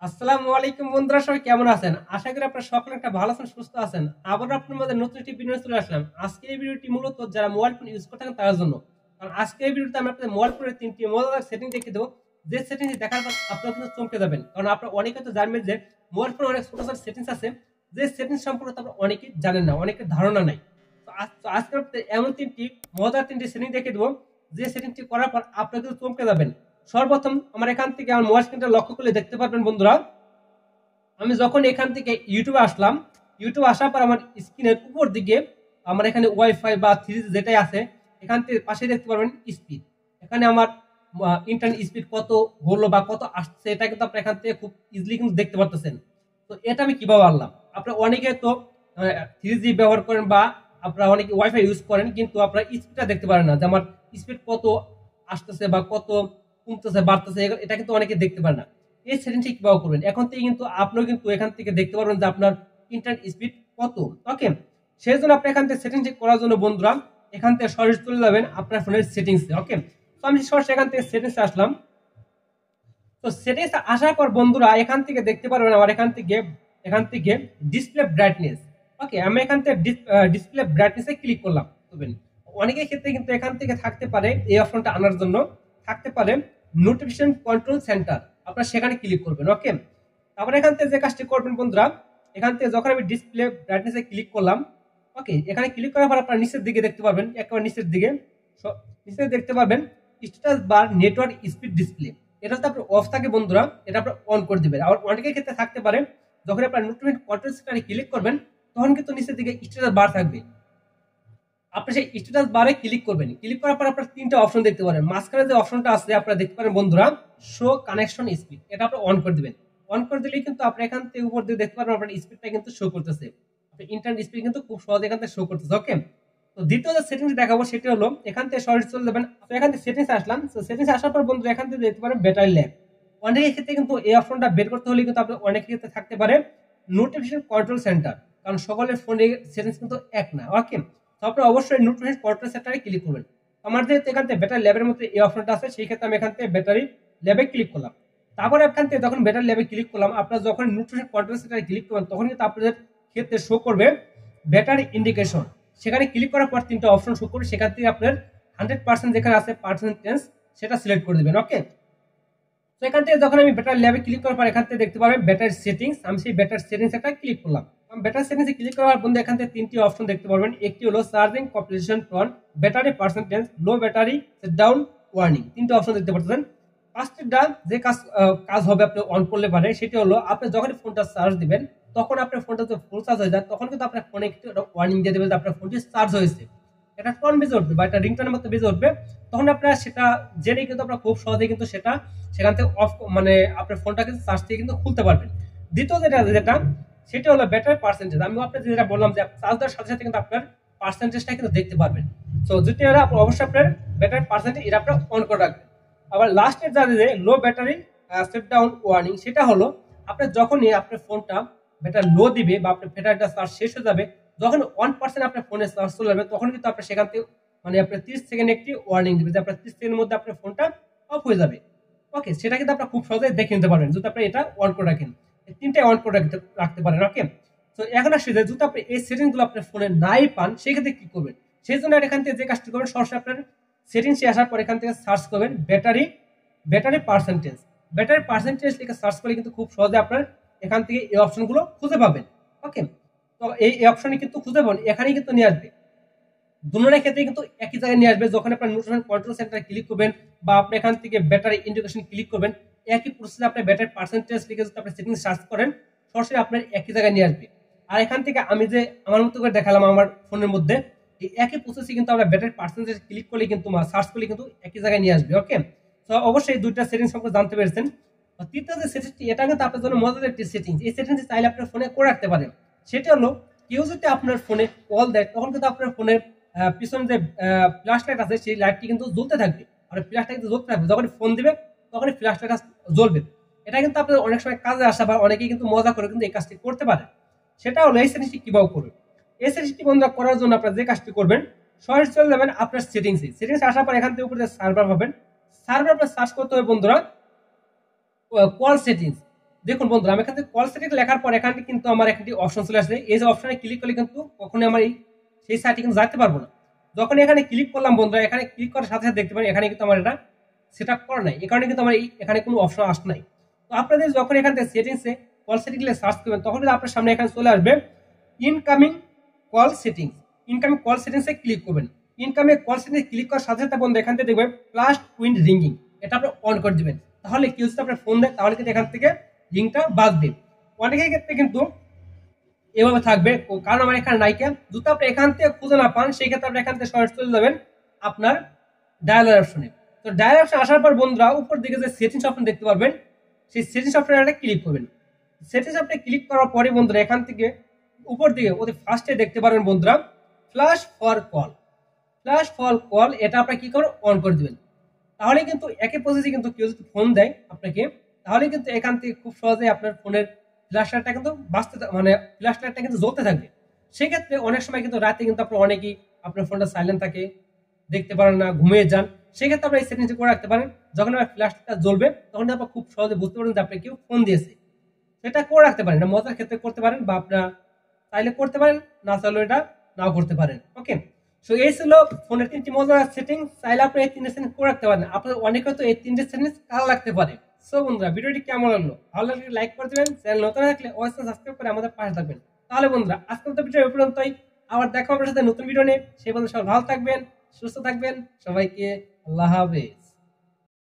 আসসালামু আলাইকুম বন্ধুরা, সবাই কেমন আছেন? আশা করি আপনারা সকলে একটা ভালো আছেন, সুস্থ আছেন। আবার আপনার মধ্যে নতুন একটি ভিডিও চলে আসলাম। আজকে এই ভিডিওটি মূলত যারা মোবাইল ফোন ইউজ করে থাকেন তার জন্য। কারণ আজকে এই ভিডিওতে আমি আপনাদের মোবাইল ফোনের 3টি মজাদার সেটিং দেখিয়ে দেবো, যে সেটিংটি দেখার পর আপনারা কিন্তু চমকে যাবেন। কারণ আপনারা অনেকে তো জানবেন যে মোবাইল ফোনে অনেক ছোট ছোট সেটিংস আছে, যে সেটিংস সম্পর্কে আপনারা অনেকেই জানেন না, অনেকের ধারণা নাই। তো আজকে আপনাদের এমন 3টি সেটিং দেখিয়ে দেবো, যে সেটিংটি করার পর আপনারা কিন্তু চমকে যাবেন। সর্বপ্রথম আমার এখান থেকে আমার মোবাইল স্ক্রিনটা লক্ষ্য করলে দেখতে পারবেন বন্ধুরা, আমি যখন এখান থেকে ইউটিউবে আসলাম, ইউটিউবে আসার পর আমার স্ক্রিনের উপর দিকে আমার এখানে ওয়াইফাই বা 3G যেটাই আছে, এখান থেকে পাশে দেখতে পারবেন স্পিড। এখানে আমার ইন্টারনেট স্পিড কত হলো বা কত আসছে, এটা কিন্তু আপনার এখান থেকে খুব ইজিলি কিন্তু দেখতে পারতেছেন। তো এটা আমি কিভাবে আনলাম? আপনার অনেকে তো 3G ব্যবহার করেন বা আপনারা অনেকে ওয়াইফাই ইউজ করেন, কিন্তু আপনারা স্পিডটা দেখতে পারেন না যে আমার স্পিড কত আসতেছে বা কত কমতেছে বাড়তেছে, এটা কিন্তু অনেকে দেখতে পারে না। এই সেটিংটি কিভাবে করবেন? এখন থেকে কিন্তু আপনিও কিন্তু এখান থেকে দেখতে পারবেন যে আপনার ইন্টারনেট স্পিড কত। ওকে, সেই জন্য আপনি এখান থেকে সেটিংটি করার জন্য বন্ধুরা এখান থেকে সরাসরি চলে যাবেন আপনার ফোনের সেটিংসে। ওকে, তো আমি সরাসরি এখান থেকে সেটিংসে আসলাম। তো সেটিংস আসার পর বন্ধুরা এখান থেকে দেখতে পারবেন আমার এখান থেকে ডিসপ্লে ব্রাইটনেস। ওকে, আমি এখান থেকে ডিসপ্লে ব্রাইটনেসে ক্লিক করলাম। বুঝবেন, অনেকের ক্ষেত্রে কিন্তু এখান থেকে থাকতে পারে, এই অপশনটা আনার জন্য থাকতে পারে নোটিফিকেশন কন্ট্রোল সেন্টার, আপনারা সেখানে ক্লিক করবেন। ওকে, তারপরে এখান থেকে যে কাজটি করবেন বন্ধুরা, এখান থেকে যখন আমি ডিসপ্লে ব্রাইটনেসে ক্লিক করলাম, ওকে, এখানে ক্লিক করার পর আপনারা নিচের দিকে দেখতে পারবেন, একেবারে নিচের দিকে নিচে দেখতে পারবেন status bar network speed display. এটা যদি আপনার অফ থাকে বন্ধুরা, এটা আপনার অন করে দিবেন। আর অনেকের ক্ষেত্রে থাকতে পারে যখন আপনার নোটিফিকেশন কন্ট্রোল সেন্টারে ক্লিক করবেন, তখন কিন্তু নিচের দিকে স্ট্যাটাস বার থাকবে। আপনি সেই স্ট্যাটাস বারে ক্লিক করবেন। ক্লিক করার পর আপনার 3টা অপশন দেখতে পারেন। মাঝখানে যে অপশনটা আছে আপনারা দেখতে পারেন বন্ধুরা, শো কানেকশন স্পিড, এটা আপনি অন করে দিবেন। অন করে দিলেই কিন্তু আপনি এখান থেকে উপর দিকে দেখতে পারবেন আপনার স্পিডটা কিন্তু শো করতেছে। আপনার ইন্টারনেট স্পিড কিন্তু খুব সহজে এখান থেকে শো করতেছে। ওকে, তো দ্বিতীয় যে সেটিংস দেখাবো সেটা হলো এখান থেকে সরাসরি চলে যাবেন। তো এখান থেকে সেটিংস আসলাম। তো সেটিংস আসার পর বন্ধুরা এখান থেকে দেখতে পারেন ব্যাটারি লাইফ। অনেকের ক্ষেত্রে কিন্তু এই অপশনটা বের করতে হলে কিন্তু আপনার অনেকের ক্ষেত্রে থাকতে পারে নোটিফিকেশন কন্ট্রোল সেন্টার, কারণ সকলের ফোনে সেটিংস কিন্তু এক না। ওকে, তো আপনি অবশ্যই নোটিফিকেশন কন্ট্রোল সেন্টারে ক্লিক করবেন। আমার যেহেতু এখান থেকে ব্যাটারি ল্যাবের মধ্যে এই অপশনটা আছে, সেই ক্ষেত্রে আমি এখান থেকে ব্যাটারি ল্যাবে ক্লিক করলাম। তারপরে এখান থেকে যখন ব্যাটারি ল্যাবে ক্লিক করলাম, আপনার যখন নোটিফিকেশন কন্ট্রোল সেন্টারে ক্লিক করবেন, তখন কিন্তু আপনাদের ক্ষেত্রে শো করবে ব্যাটারি ইন্ডিকেশন। সেখানে ক্লিক করার পর 3টা অপশন শো করবে, সেখান থেকে আপনার 100% যেখানে আছে পার্সেন্টেজ সেটা সিলেক্ট করে দেবেন। ওকে, তো এখান থেকে যখন আমি ব্যাটারি ল্যাবে ক্লিক করার পর এখান থেকে দেখতে পারবেন ব্যাটারি সেটিংস, আমি সেই ব্যাটারি সেটিংস একটা ক্লিক করলাম। ব্যাটারি সেটিংসে ক্লিক করার বন্ধু এখান থেকে 3টি অপশন দেখতে পারবেন। একটি হলো charging completion tone, battery percentage, low battery, down warning, 3টা অপশন দেখতে পাচ্ছেন। ফার্স্টটা যে কাজ হবে আপনি অন করলে পারে, সেটি হলো আপনি যখন ফোনটা চার্জ দিবেন, তখন আপনার ফোনটা যদি ফুল চার্জ হয়ে যায়, তখন কিন্তু আপনার ফোনে একটু ওয়ার্নিং দিয়ে দেবে যে আপনার ফোনটি চার্জ হয়েছে। এটা টোন বেজে উঠবে বা একটা রিংটোনের মতো বেজে উঠবে। তখন আপনারা সেটা জেনে কিন্তু আপনারা খুব সহজে কিন্তু সেটা সেখান থেকে অফ, মানে আপনার ফোনটা কিন্তু চার্জ থেকে কিন্তু খুলতে পারবেন। দ্বিতীয় যেটা সেটা হলো ব্যাটারি পার্সেন্টেজ। আমি আপনাদের যেটা বললাম যে চার্জ দেওয়ার সাথে সাথে কিন্তু আপনার পার্সেন্টেজটা কিন্তু দেখতে পারবেন। তো যদি এরা অবশ্যই আপনার ব্যাটারি পার্সেন্টেজ এটা আপনার অন করে রাখবেন। আবার লাস্টের যা যে লো ব্যাটারি সেট ডাউন ওয়ার্নিং, সেটা হলো আপনার যখনই আপনার ফোনটা ব্যাটারি লো দিবে বা আপনার ব্যাটারিটা চার্জ শেষ হয়ে যাবে, যখন 1% আপনার ফোনে চার্জ চলে যাবে, তখন কিন্তু আপনার সেখান থেকে মানে আপনার 30 সেকেন্ড একটি ওয়ার্নিং দিবে যে আপনার 30 সেকেন্ডের মধ্যে আপনার ফোনটা অফ হয়ে যাবে। ওকে, সেটা কিন্তু আপনারা খুব সহজে দেখে নিতে পারবেন যদি আপনি এটা অন করে রাখেন। এই 3টাই অন করে রাখতে পারেন। ওকে, তো এখন আসলে যদি আপনি এই সেটিংসগুলো আপনার ফোনে নাই পান, সেক্ষেত্রে কি করবেন? সেই জন্য এখান থেকে যে কাজটি করবেন, সরাসরি আপনার সেটিংসে আসার পর এখান থেকে সার্চ করবেন ব্যাটারি পার্সেন্টেজ। ব্যাটারি পার্সেন্টেজ লিখে সার্চ করলে কিন্তু খুব সহজে আপনার এখান থেকে এই অপশনগুলো খুঁজে পাবেন। ওকে, তো এই অপশনে কিন্তু খুঁজে পাবেন, এখানেই কিন্তু নিয়ে আসবে। দুটোর ক্ষেত্রে কিন্তু একই জায়গায় নিয়ে আসবে। যখন আপনার নোটিফিকেশন কন্ট্রোল সেন্টারে ক্লিক করবেন বা আপনি এখান থেকে ব্যাটারি ইন্ডিকেশন ক্লিক করবেন, একই প্রসেসে আপনি ব্যাটারি পার্সেন্টেজ লিখে যদি আপনি সেটিংস সার্চ করেন, সরাসরি আপনার একই জায়গায় নিয়ে আসবে। আর এখান থেকে আমি যে আমার মতো করে দেখালাম আমার ফোনের মধ্যে, এই একই প্রসেসে কিন্তু আমরা ব্যাটারি পার্সেন্টেজ ক্লিক করলে কিন্তু সার্চ করলে কিন্তু একই জায়গায় নিয়ে আসবে। ওকে, তো অবশ্যই এই দুইটা সেটিংস সম্পর্কে জানতে পেরেছেন। তৃতীয় যে সেটিংসটি, এটা কিন্তু আপনার জন্য মজাদার একটি সেটিংস। এই সেটিংসটি চাইলে আপনার ফোনে করে রাখতে পারেন। সেটা হলো কেউ যদি আপনার ফোনে কল দেয়, তখন কিন্তু আপনার ফোনের পিছনে যে ফ্ল্যাশ লাইট আছে সেই লাইটটি কিন্তু জ্বলতে থাকবে। আর ফ্ল্যাশটা কিন্তু জ্বলতে থাকবে, যখন ফোন দিবে তখনই ফ্ল্যাশ লাইট জ্বলবে। এটা কিন্তু আপনাদের অনেক সময় কাজে আসে, বা অনেকেই কিন্তু মজা করে কিন্তু এই কাজটি করতে পারে। সেটা হলো এই সেটিংসটি কিভাবে করবে। এই সেটিংসটি বন্ধ করার জন্য আপনারা যে কাজটি করবেন, সরাসরি চলে যাবেন আপনার সেটিংসে আসার পর এখান থেকে উপরে সার্ভার পাবেন। সার্ভার আপনার সার্চ করতে হবে বন্ধুরা কল সেটিংস। দেখুন বন্ধুরা, আমি এখান থেকে কল সেটিং লেখার পর এখানে কিন্তু আমার একটি অপশন চলে আসছে। এই যে অপশনে ক্লিক করলে কিন্তু কখনোই আমার সেই সাইটে কিন্তু যেতে পারবো না। যখন এখানে ক্লিক করলাম বন্ধুরা, এখানে ক্লিক করার সাথে সাথে দেখতে পারেন এখানে কিন্তু আমার এটা সেট আপ করা নাই, এই কারণে কিন্তু আমার এখানে কোনো অপশন আসে নাই। তো আপনাদের যখন এখান থেকে সেটিংসে কল সেটিং সার্চ করবেন তখন কিন্তু আপনার সামনে এখানে চলে আসবে incoming call settings. Incoming call সেটিংসে ক্লিক করবেন। ইনকামিং কল সেটিংসে ক্লিক করার সাথে সাথে বন্ধু এখান থেকে দেখবেন প্লাস টুইন রিঙ্গিং, এটা আপনি অন করে দিবেন। তাহলে কেউ যদি আপনার ফোন দেয় তাহলে কিন্তু এখান থেকে রিংটা বাজবে। অনেকের ক্ষেত্রে কিন্তু এভাবে থাকবে, কারণ আমার এখানে নাইকা যদি আপনি এখান থেকে খুঁজে না পান সেই ক্ষেত্রে আপনি এখান থেকে সরাসরি চলে যাবেন আপনার ডায়ালার অপশনে। তো ডায়ালার অপশন আসার পর বন্ধুরা উপর দিকে যে সেটিংস অপশন দেখতে পারবেন সেই সেটিংস অপশনে ক্লিক করবেন। সেটিংস অপশনে ক্লিক করার পরে বন্ধুরা এখান থেকে উপর দিকে ওদের ফার্স্টে দেখতে পারবেন বন্ধুরা flash for call. Flash for call এটা আপনি কি করে অন করে দিবেন। তাহলে কিন্তু একই প্রসেসে কিন্তু কেউ যদি ফোন দেয় আপনাকে তাহলে কিন্তু এখান থেকে খুব সহজে আপনার ফোনের ফ্ল্যাশ লাইটটা কিন্তু মানে ফ্ল্যাশ লাইটটা কিন্তু জ্বলতে থাকবে। সেক্ষেত্রে অনেক সময় কিন্তু রাতে কিন্তু আপনার অনেকেই আপনার ফোনটা সাইলেন্ট থাকে, দেখতে পারেন না, ঘুমিয়ে যান। সেক্ষেত্রে আপনার এই সেটিংসটা করে রাখতে পারেন। যখন আপনার ফ্ল্যাশ লাইটটা জ্বলবে তখন আপনার খুব সহজে বুঝতে পারবেন যে আপনাকে কেউ ফোন দিয়েছে। সেটা করে রাখতে পারেন, এটা মজার ক্ষেত্রে করতে পারেন বা আপনার চাইলে করতে পারেন, না চাইলে এটা নাও করতে পারেন। ওকে, সো এই ছিল ফোনের 3টি মজার সেটিং। চাইলে আপনি এই 3টে সেটিং করে রাখতে পারেন। আপনার অনেকে হয়তো এই 3টে সেটিং কাজে লাগতে পারে। সো বন্ধুরা, ভিডিওটি কেমন লাগলো? ভালো লাগলে লাইক করে দেবেন, চ্যানেল নতুন থাকলে অবশ্যই সাবস্ক্রাইব করে আমাদের পাশে থাকবেন। তাহলে বন্ধুরা, আজকের মতো ভিডিও এই পর্যন্তই। আবার দেখা হবে আপনার সাথে নতুন ভিডিও নিয়ে। সেই পর্যন্ত সবাই ভালো থাকবেন, সুস্থ থাকবেন। সবাইকে আল্লাহ হাফেজ।